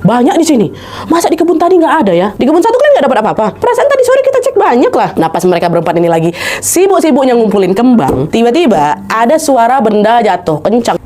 banyak di sini. Masa di kebun tadi nggak ada ya? Di kebun satu kalian nggak dapat apa-apa. Perasaan tadi sore kita cek banyak lah. Nah, pas mereka berempat ini lagi sibuk-sibuknya ngumpulin kembang, tiba-tiba ada suara benda jatuh kencang.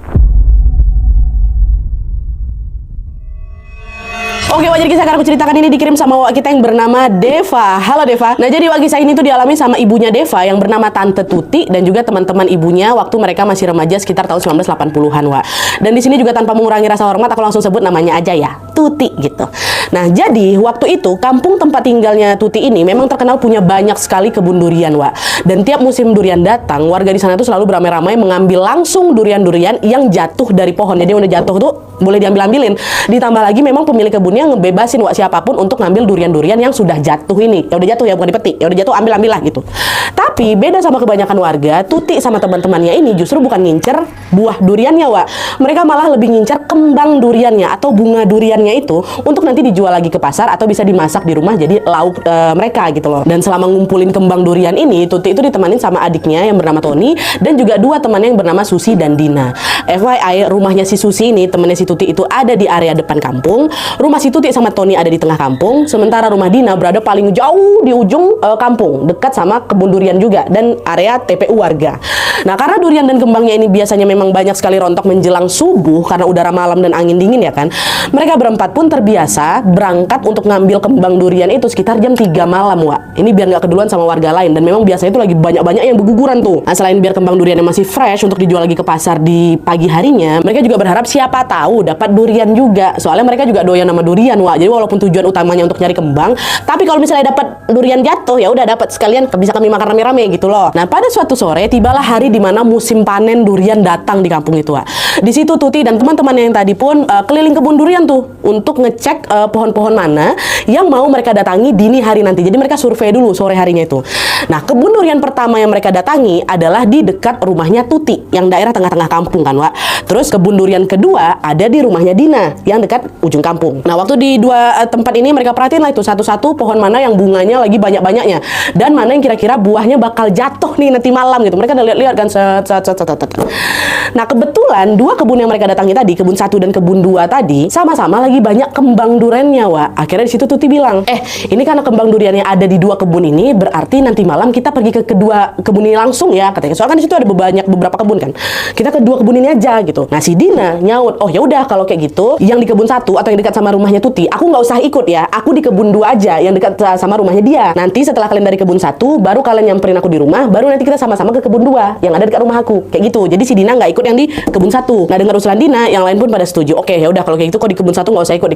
Oke, jadi kisah yang aku ceritakan ini dikirim sama wak kita yang bernama Deva. Halo Deva. Nah, jadi wak kisah ini tuh dialami sama ibunya Deva yang bernama Tante Tuti dan juga teman-teman ibunya waktu mereka masih remaja sekitar tahun 1980-an, Wak. Dan di sini juga tanpa mengurangi rasa hormat aku langsung sebut namanya aja ya, Tuti gitu. Nah, jadi waktu itu kampung tempat tinggalnya Tuti ini memang terkenal punya banyak sekali kebun durian, Wak. Dan tiap musim durian datang, warga di sana tuh selalu beramai-ramai mengambil langsung durian-durian yang jatuh dari pohon. Jadi udah jatuh tuh boleh diambil-ambilin. Ditambah lagi memang pemilik kebunnya ngebebasin wak siapapun untuk ngambil durian-durian yang sudah jatuh ini. Ya udah jatuh ya, bukan dipetik. Ya udah jatuh, ambil lah gitu. Tapi beda sama kebanyakan warga, Tuti sama teman-temannya ini justru bukan ngincer buah duriannya, Wak. Mereka malah lebih ngincer kembang duriannya atau bunga duriannya itu untuk nanti dijual lagi ke pasar atau bisa dimasak di rumah jadi lauk mereka gitu loh. Dan selama ngumpulin kembang durian ini, Tuti itu ditemanin sama adiknya yang bernama Tony dan juga dua temannya yang bernama Susi dan Dina. FYI, rumahnya si Susi ini, temannya si Tuti itu ada di area depan kampung. Rumah si Tuti sama Tony ada di tengah kampung, sementara rumah Dina berada paling jauh di ujung kampung, dekat sama kebun durian juga dan area TPU warga. Nah, karena durian dan kembangnya ini biasanya memang banyak sekali rontok menjelang subuh karena udara malam dan angin dingin ya kan. Mereka berempat pun terbiasa berangkat untuk ngambil kembang durian itu sekitar jam 3 malam, Wak. Ini biar nggak keduluan sama warga lain dan memang biasanya itu lagi banyak-banyak yang berguguran tuh. Nah, selain biar kembang duriannya masih fresh untuk dijual lagi ke pasar di pagi harinya, mereka juga berharap siapa tahu dapat durian juga. Soalnya mereka juga doyan nama durian, Wak. Jadi walaupun tujuan utamanya untuk nyari kembang, tapi kalau misalnya dapat durian jatuh ya udah dapat sekalian bisa kami makan rame-rame gitu loh. Nah, pada suatu sore tibalah hari di mana musim panen durian datang di kampung itu, Wak. Di situ Tuti dan teman-teman yang tadi pun keliling kebun durian tuh untuk ngecek pohon-pohon mana yang mau mereka datangi dini hari nanti. Jadi mereka survei dulu sore harinya itu. Nah, kebun durian pertama yang mereka datangi adalah di dekat rumahnya Tuti yang daerah tengah-tengah kampung kan, Wak. Terus kebun durian kedua ada di rumahnya Dina yang dekat ujung kampung. Nah, waktu di dua tempat ini mereka perhatiin lah itu satu-satu pohon mana yang bunganya lagi banyak-banyaknya dan mana yang kira-kira buahnya bakal jatuh nih nanti malam gitu. Mereka udah lihat-lihat kan. Nah, kebetulan dua kebun yang mereka datangi tadi, kebun 1 dan kebun 2 tadi, sama-sama lagi banyak kembang duriannya, Wak. Akhirnya di situ Tuti bilang, ini karena kembang duriannya ada di dua kebun ini, berarti nanti malam kita pergi ke kedua kebun ini langsung ya, katanya. Soalnya kan di situ ada beberapa kebun kan. Kita ke dua kebun ini aja gitu. Nah, si Dina nyaut, oh ya udah kalau kayak gitu, yang di kebun 1 atau yang dekat sama rumahnya Tuti, aku nggak usah ikut ya. Aku di kebun 2 aja yang dekat sama rumahnya dia. Nanti setelah kalian dari kebun 1, baru kalian nyamperin aku di rumah, baru nanti kita sama-sama ke kebun 2 yang ada dekat rumah aku. Kayak gitu. Jadi si Dina nggak ikut yang di kebun 1. Nah, dengar usulan Dina, yang lain pun pada setuju. Oke, ya udah kalau kayak gitu kok di kebun 1 nggak usah ikut.